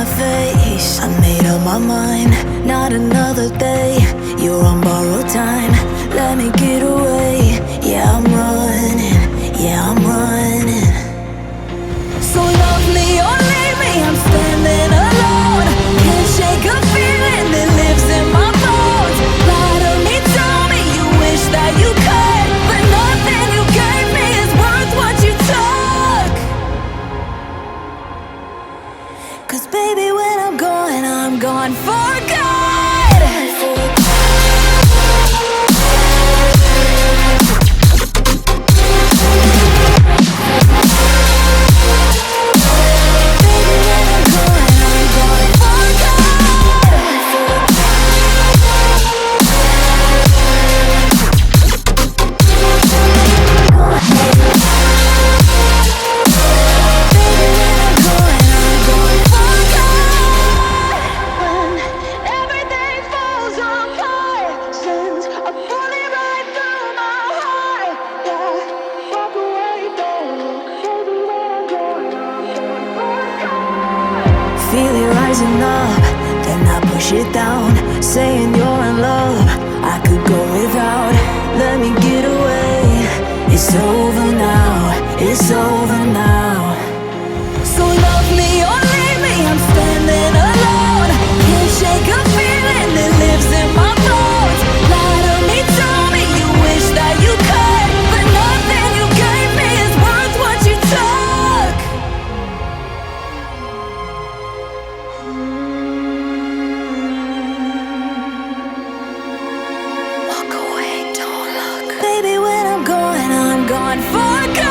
my face. I made up my mind, not another day. You're on borrowed time, let me get away. Yeah, I'm running, yeah, I'm running. So love me or leave me, I'm standing alone. Can't shake a feeling that lives in my bones. Lie to me, tell me you wish that you could, but nothing you gave me is worth what you took. 'Cause baby, when I'm gone for good. Feel it rising up, then I push it down, saying you're in love, I could go without. Let me get away. It's over now, it's over now. So love me or leave me, I'm standing alone. Can't shake a feeling that lives in my bones. Lie to me, tell me you wish that you could, but nothing you gave me is worth what you took. Walk away, don't look. Baby, when I'm gone for good.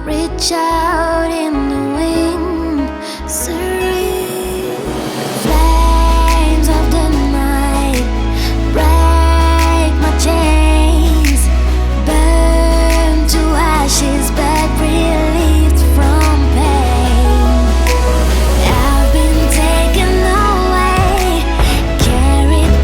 Reach out in the wind, serene flames of the night. Break my chains, burn to ashes, but relieved from pain. I've been taken away, carried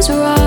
feels right.